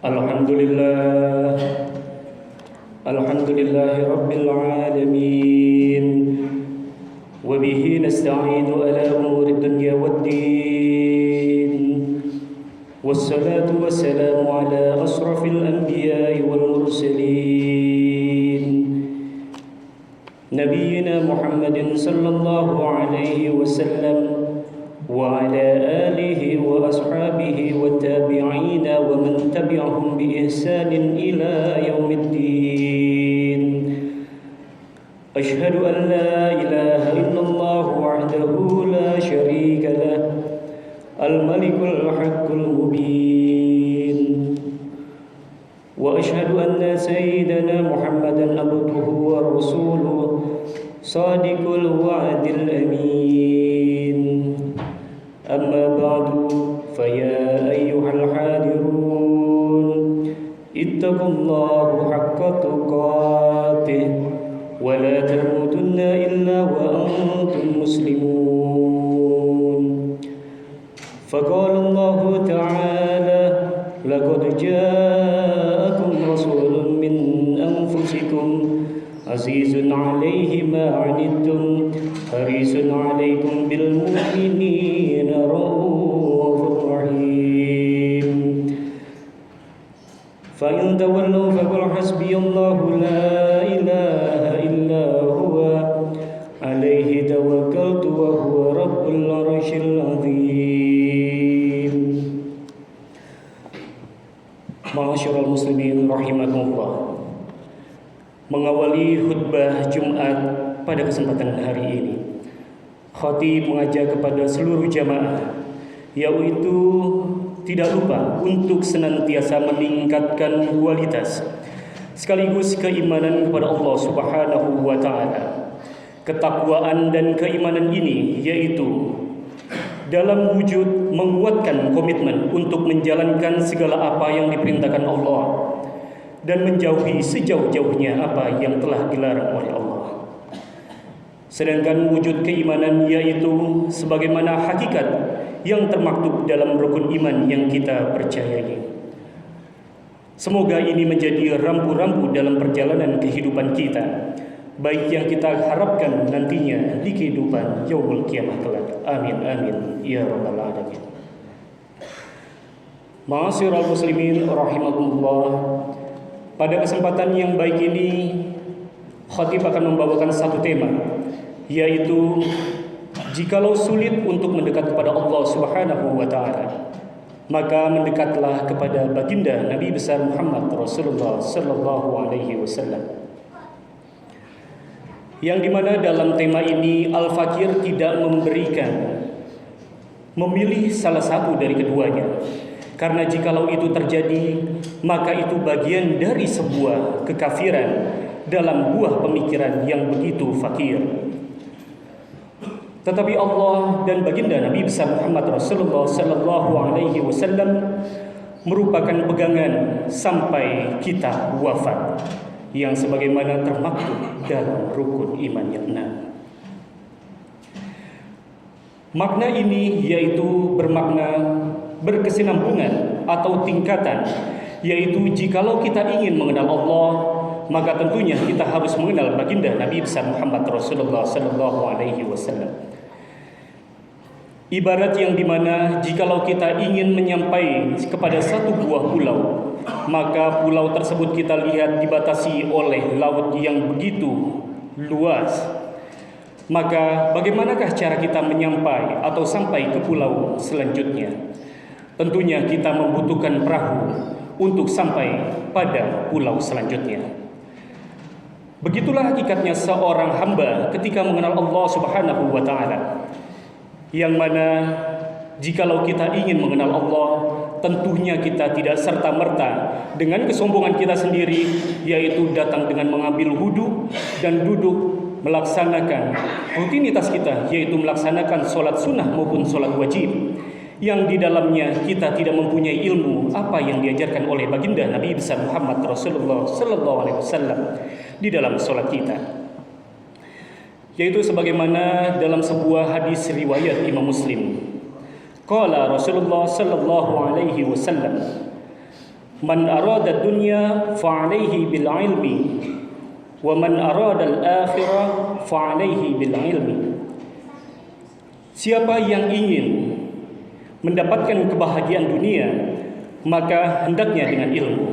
Alhamdulillah, Alhamdulillahi Rabbil Alamin. Wabihi nasta'inu ala umuri dunya waddin. Wassalatu wassalamu ala asrafil anbiya'i wal mursalin, Nabiyyina Muhammadin sallallahu alaihi wasallam wa ala alihi wa ashabihi wa tabi'ina wa man tabi'ahum bi ihsanin ila yaumiddin. Ashhadu an la ilaha illallah wahdahu la syarika lah, al-malikul haqqul mubin. Wa ashhadu anna sayyidana Muhammadan abduhu wa rasuluhu sadiqul wa'dil amin. Amma ba'du, faya ayyuhal hadirun, ittaqullaha haqqa tuqatih wa la tamutunna illa wa antum muslimun. Faqala Allah ta'ala, laqad ja'akum rasulun min anfusikum azizun 'alaihi ma 'anittum harisun 'alaikum bil mu'minina raufur rahim. Fa in tawallaw faqul hasbiyallahu la ilaha illa huwa 'alaihi tawakkaltu wa huwa rabbul 'arsyil 'azim. Ma'asyiral muslimin rahimakumullah. Mengawali khutbah Jumat pada kesempatan hari ini, khatib mengajak kepada seluruh jamaah, yaitu tidak lupa untuk senantiasa meningkatkan kualitas sekaligus keimanan kepada Allah Subhanahu wa taala. Ketakwaan dan keimanan ini yaitu dalam wujud menguatkan komitmen untuk menjalankan segala apa yang diperintahkan Allah dan menjauhi sejauh-jauhnya apa yang telah dilarang oleh Allah. Sedangkan wujud keimanan yaitu sebagaimana hakikat yang termaktub dalam rukun iman yang kita percayai. Semoga ini menjadi rambu-rambu dalam perjalanan kehidupan kita, baik yang kita harapkan nantinya di kehidupan yaumul qiyamah kelak. Amin amin ya rabbal alamin. Ma'asyiral muslimin rahimakumullah. Pada kesempatan yang baik ini, khatib akan membawakan satu tema, yaitu jikalau sulit untuk mendekat kepada Allah Subhanahu wa taala, maka mendekatlah kepada baginda Nabi besar Muhammad Rasulullah sallallahu alaihi wasallam. Yang dimana dalam tema ini Al-Fakir tidak memilih salah satu dari keduanya. Karena jikalau itu terjadi, maka itu bagian dari sebuah kekafiran dalam buah pemikiran yang begitu fakir. Tetapi Allah dan baginda Nabi besar Muhammad Rasulullah sallallahu alaihi wasallam merupakan pegangan sampai kita wafat, yang sebagaimana termaktub dalam rukun iman yang 6. Makna ini yaitu bermakna berkesinambungan atau tingkatan, yaitu jikalau kita ingin mengenal Allah, maka tentunya kita harus mengenal baginda Nabi besar Muhammad Rasulullah sallallahu alaihi wasallam. Ibarat yang dimana jikalau kita ingin menyampai kepada satu buah pulau, maka pulau tersebut kita lihat dibatasi oleh laut yang begitu luas. Maka bagaimanakah cara kita menyampai atau sampai ke pulau selanjutnya? Tentunya kita membutuhkan perahu untuk sampai pada pulau selanjutnya. Begitulah hakikatnya seorang hamba ketika mengenal Allah Subhanahu wa taala. Yang mana jikalau kita ingin mengenal Allah, tentunya kita tidak serta-merta dengan kesombongan kita sendiri, yaitu datang dengan mengambil wudu dan duduk melaksanakan rutinitas kita, yaitu melaksanakan sholat sunnah maupun sholat wajib, yang di dalamnya kita tidak mempunyai ilmu apa yang diajarkan oleh baginda Nabi besar Muhammad Rasulullah sallallahu alaihi wasallam di dalam sholat kita. Yaitu sebagaimana dalam sebuah hadis riwayat Imam Muslim, qala Rasulullah sallallahu alaihi wasallam, Man arada dunya fa'alaihi bil ilmi wa man arada al-akhirah fa'alaihi bil ilmi. Siapa yang ingin mendapatkan kebahagiaan dunia, maka hendaknya dengan ilmu.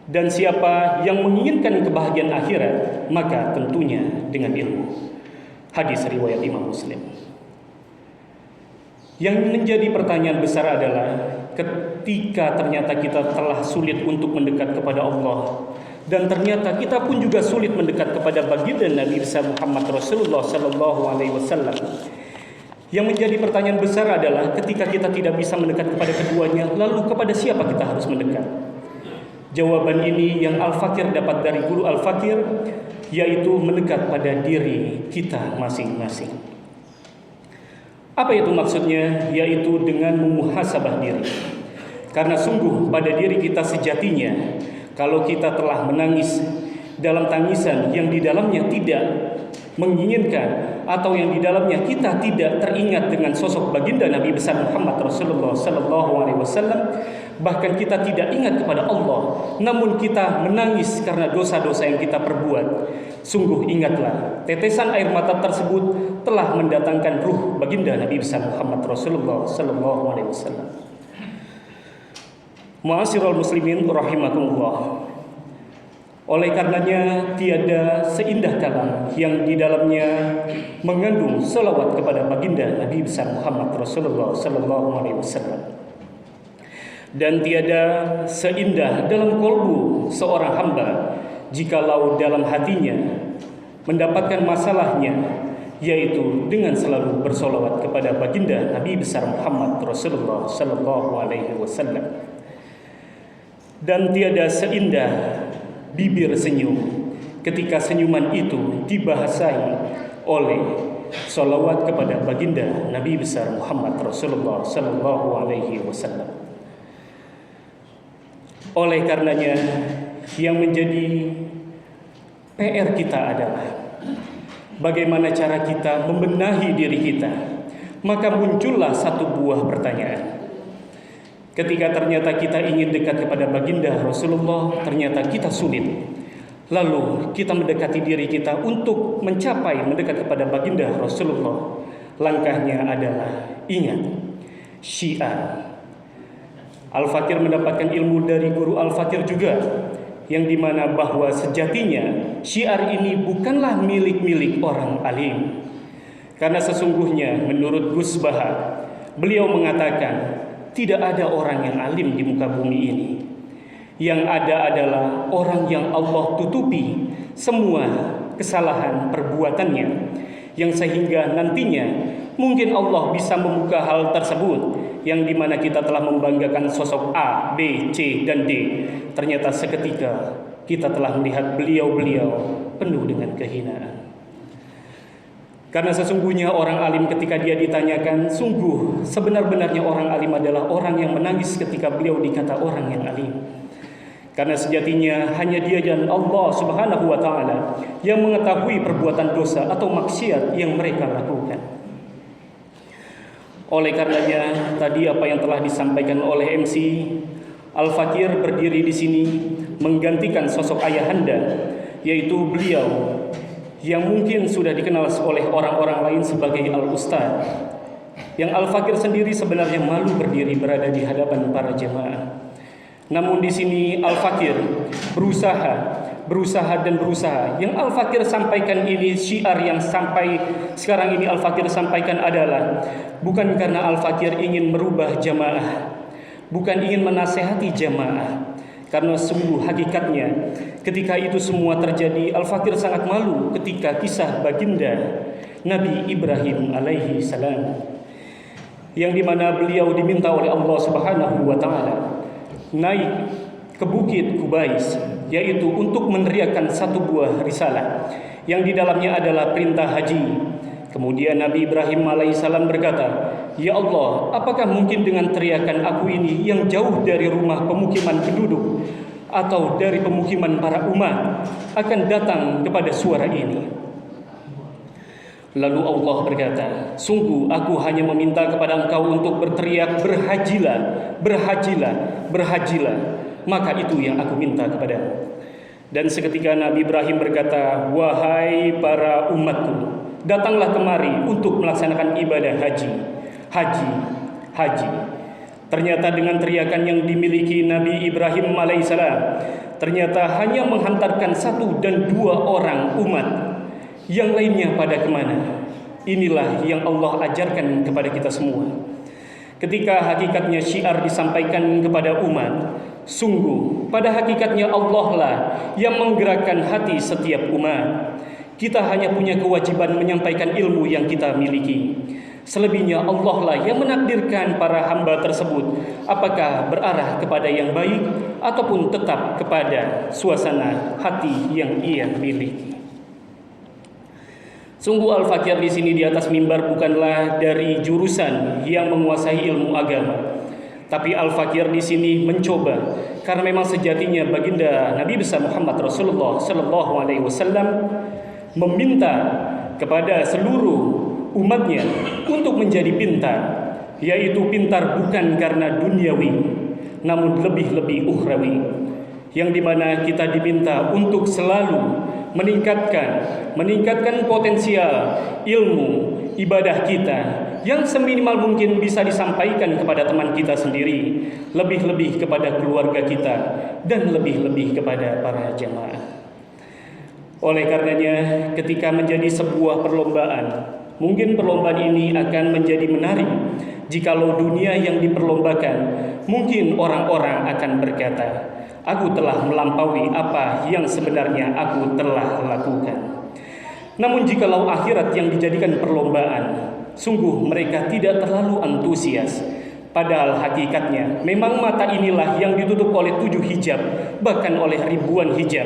Dan siapa yang menginginkan kebahagiaan akhirat, maka tentunya dengan ilmu. Hadis riwayat Imam Muslim. Yang menjadi pertanyaan besar adalah ketika ternyata kita telah sulit untuk mendekat kepada Allah, dan ternyata kita pun juga sulit mendekat kepada baginda Nabi Muhammad Rasulullah Sallallahu Alaihi Wasallam. Yang menjadi pertanyaan besar adalah ketika kita tidak bisa mendekat kepada keduanya, lalu kepada siapa kita harus mendekat? Jawaban ini yang Al-Fakir dapat dari guru Al-Fakir, yaitu mendekat pada diri kita masing-masing. Apa itu maksudnya? Yaitu dengan memuhasabah diri. Karena sungguh pada diri kita sejatinya, kalau kita telah menangis dalam tangisan yang di dalamnya tidak menginginkan, atau yang di dalamnya kita tidak teringat dengan sosok baginda Nabi besar Muhammad Rasulullah Sallallahu Alaihi Wasallam, bahkan kita tidak ingat kepada Allah, namun kita menangis karena dosa-dosa yang kita perbuat, sungguh ingatlah, tetesan air mata tersebut telah mendatangkan ruh baginda Nabi besar Muhammad Rasulullah Sallallahu Alaihi Wasallam. Ma'asyiral muslimin rahimakumullah. Oleh karenanya tiada seindah kalam yang di dalamnya mengandung selawat kepada baginda Nabi besar Muhammad Rasulullah Sallallahu Alaihi Wasallam. Dan tiada seindah dalam kolbu seorang hamba jikalau dalam hatinya mendapatkan masalahnya, yaitu dengan selalu bersolawat kepada baginda Nabi besar Muhammad Rasulullah Sallallahu Alaihi Wasallam. Dan tiada seindah bibir senyum ketika senyuman itu dibahasai oleh solawat kepada baginda Nabi besar Muhammad Rasulullah Sallallahu Alaihi Wasallam. Oleh karenanya yang menjadi PR kita adalah bagaimana cara kita membenahi diri kita. Maka muncullah satu buah pertanyaan. Ketika ternyata kita ingin dekat kepada baginda Rasulullah, ternyata kita sulit. Lalu kita mendekati diri kita untuk mencapai mendekat kepada baginda Rasulullah. Langkahnya adalah ingat syiar. Al-Fakir mendapatkan ilmu dari guru Al-Fakir juga, yang dimana bahwa sejatinya syiar ini bukanlah milik-milik orang alim. Karena sesungguhnya menurut Gus Baha, beliau mengatakan tidak ada orang yang alim di muka bumi ini. Yang ada adalah orang yang Allah tutupi semua kesalahan perbuatannya, yang sehingga nantinya mungkin Allah bisa membuka hal tersebut, yang dimana kita telah membanggakan sosok A, B, C, dan D. Ternyata seketika kita telah melihat beliau-beliau penuh dengan kehinaan. Karena sesungguhnya orang alim ketika dia ditanyakan, sungguh sebenar-benarnya orang alim adalah orang yang menangis ketika beliau dikata orang yang alim. Karena sejatinya hanya dia dan Allah Subhanahu wa Ta'ala yang mengetahui perbuatan dosa atau maksiat yang mereka lakukan. Oleh karenanya tadi apa yang telah disampaikan oleh MC Al-Fakir berdiri di sini menggantikan sosok ayahanda, yaitu beliau yang mungkin sudah dikenal oleh orang-orang lain sebagai Al-Ustaz. Yang Al-Fakir sendiri sebenarnya malu berdiri berada di hadapan para jemaah. Namun di sini Al-Fakir berusaha. Yang Al-Fakir sampaikan ini, syiar yang sampai sekarang ini Al-Fakir sampaikan adalah bukan karena Al-Fakir ingin merubah jamaah, bukan ingin menasehati jamaah. Karena sungguh hakikatnya ketika itu semua terjadi, Al-Fakir sangat malu ketika kisah baginda Nabi Ibrahim alaihi salam, yang dimana beliau diminta oleh Allah Subhanahu wa Ta'ala naik ke bukit Kubais, yaitu untuk meneriakkan satu buah risalah yang di dalamnya adalah perintah haji. Kemudian Nabi Ibrahim alaihissalam berkata, "Ya Allah, apakah mungkin dengan teriakan aku ini yang jauh dari rumah pemukiman penduduk atau dari pemukiman para umat akan datang kepada suara ini?" Lalu Allah berkata, "Sungguh aku hanya meminta kepada engkau untuk berteriak, berhajilah, berhajilah, berhajilah." maka itu yang aku minta kepadamu. Dan seketika Nabi Ibrahim berkata, wahai para umatku, datanglah kemari untuk melaksanakan ibadah haji. Haji, haji. Ternyata dengan teriakan yang dimiliki Nabi Ibrahim alaihissalam, ternyata hanya menghantarkan 1 dan 2 orang umat. Yang lainnya pada kemana? Inilah yang Allah ajarkan kepada kita semua. Ketika hakikatnya syiar disampaikan kepada umat, sungguh pada hakikatnya Allah lah yang menggerakkan hati setiap umat. Kita hanya punya kewajiban menyampaikan ilmu yang kita miliki. Selebihnya Allah lah yang menakdirkan para hamba tersebut apakah berarah kepada yang baik ataupun tetap kepada suasana hati yang ia miliki. Sungguh Al-Fakir di sini di atas mimbar bukanlah dari jurusan yang menguasai ilmu agama. Tapi Al-Fakir di sini mencoba karena memang sejatinya baginda Nabi besar Muhammad Rasulullah sallallahu alaihi wasallam meminta kepada seluruh umatnya untuk menjadi pintar, yaitu pintar bukan karena duniawi namun lebih-lebih ukhrawi, yang dimana kita diminta untuk selalu meningkatkan potensial ilmu ibadah kita yang seminimal mungkin bisa disampaikan kepada teman kita sendiri, lebih-lebih kepada keluarga kita, dan lebih-lebih kepada para jamaah. Oleh karenanya, ketika menjadi sebuah perlombaan, mungkin perlombaan ini akan menjadi menarik. Jikalau dunia yang diperlombakan, mungkin orang-orang akan berkata, aku telah melampaui apa yang sebenarnya aku telah lakukan. Namun jikalau akhirat yang dijadikan perlombaan, sungguh mereka tidak terlalu antusias. Padahal hakikatnya memang mata inilah yang ditutup oleh 7 hijab, bahkan oleh ribuan hijab,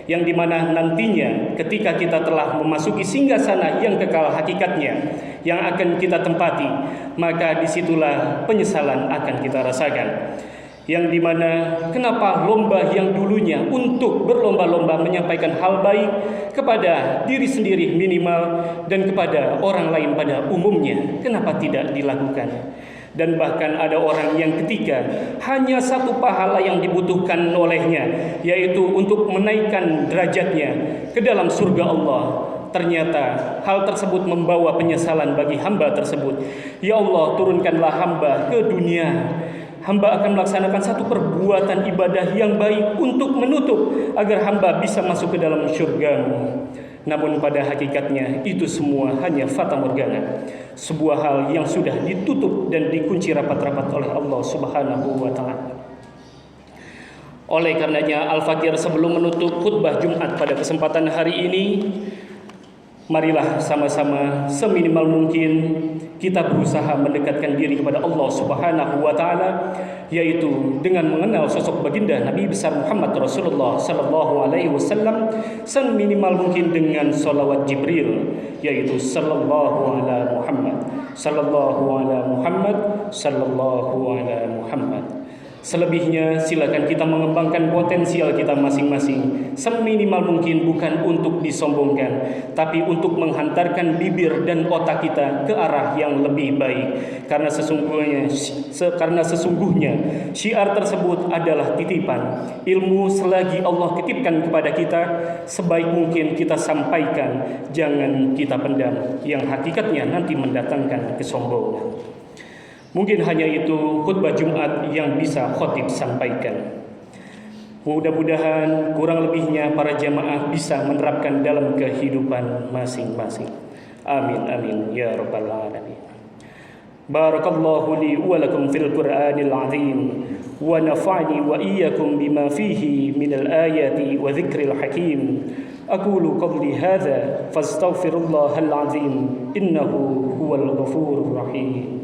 yang dimana nantinya ketika kita telah memasuki singgasana yang kekal hakikatnya yang akan kita tempati, maka disitulah penyesalan akan kita rasakan. Yang dimana kenapa lomba yang dulunya untuk berlomba-lomba menyampaikan hal baik kepada diri sendiri minimal dan kepada orang lain pada umumnya, kenapa tidak dilakukan? Dan bahkan ada orang yang ketika hanya 1 pahala yang dibutuhkan olehnya, yaitu untuk menaikkan derajatnya ke dalam surga Allah, ternyata hal tersebut membawa penyesalan bagi hamba tersebut. Ya Allah, turunkanlah hamba ke dunia. Hamba akan melaksanakan 1 perbuatan ibadah yang baik untuk menutup agar hamba bisa masuk ke dalam syurga-Mu. Namun pada hakikatnya itu semua hanya fata morgana, sebuah hal yang sudah ditutup dan dikunci rapat-rapat oleh Allah Subhanahu wa taala. Oleh karenanya Al-Fakir sebelum menutup khutbah Jumat pada kesempatan hari ini, marilah sama-sama seminimal mungkin kita berusaha mendekatkan diri kepada Allah Subhanahu wa taala, yaitu dengan mengenal sosok baginda Nabi besar Muhammad Rasulullah sallallahu alaihi wasallam seminimal mungkin dengan salawat Jibril, yaitu sallallahu ala Muhammad, sallallahu ala Muhammad, sallallahu ala Muhammad. Selebihnya silakan kita mengembangkan potensial kita masing-masing seminimal mungkin, bukan untuk disombongkan, tapi untuk menghantarkan bibir dan otak kita ke arah yang lebih baik. Karena sesungguhnya syiar tersebut adalah titipan ilmu. Selagi Allah titipkan kepada kita, sebaik mungkin kita sampaikan, jangan kita pendam, yang hakikatnya nanti mendatangkan kesombongan. Mungkin hanya itu khutbah Jumat yang bisa khotib sampaikan. Mudah-mudahan kurang lebihnya para jamaah bisa menerapkan dalam kehidupan masing-masing. Amin amin ya rabbal alamin. Barakallahu li wa lakum fil Qur'anil azim wa nafa'ni wa iyyakum bima fihi minal ayati wa dzikril hakim. Aqulu qawli hadza fastaghfirullahal azim innahu huwal ghafurur rahim.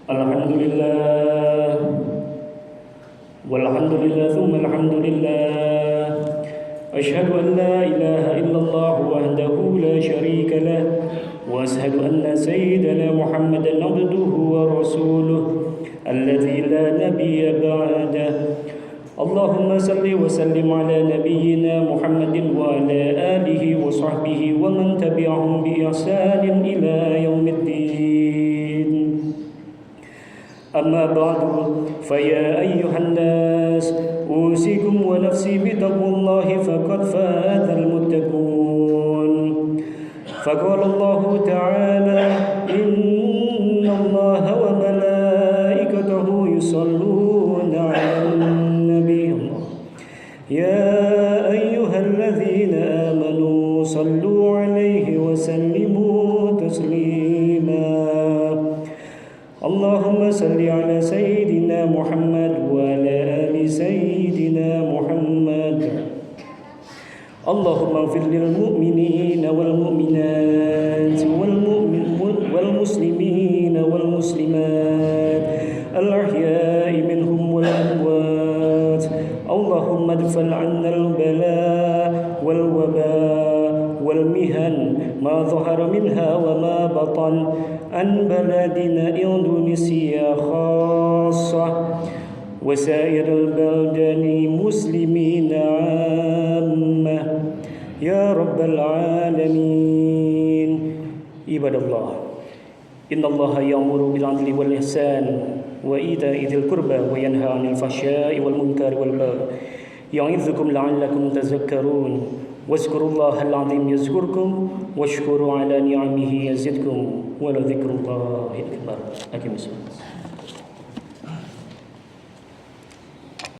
Alhamdulillah walhamdulillah thumma alhamdulillah أشهد أن لا إله إلا الله وحده لا شريك له وأشهد أن سيدنا محمدا عبده ورسوله الذي لا نبي بعده اللهم صل وسلم على نبينا محمد وعلى آله وصحبه ومن تبعهم بإحسان إلى يوم الدين أما بعد فيا أيها الناس أوصيكم ونفسي بتقوى الله فقد فاز المتقون فقال الله تعالى إن الله وملائكته يصلون على النبي يا أيها الذين آمنوا صلوا عليه وسلموا تسليما اللهم صل على سيدنا محمد وعلى آل سيدنا محمد اللهم اغفر للمؤمنين والمؤمنات والمسلمين والمسلمات الأحياء منهم والأموات اللهم ادفع عنا البلاء والوباء والمهن ما ظهر منها وما بطن عن بلدنا إندونيسيا خاصة وسائر البلدان المسلمين عامة يا رب العالمين عباد الله إن الله يأمر بالعدل والإحسان وإيتاء ذي القربى وينهى عن الفحشاء والمنكر والبغي يعظكم لعلكم تذكرون واذكروا الله العظيم يذكركم واشكروا على نعمه يزدكم ولذكر الله أكبر.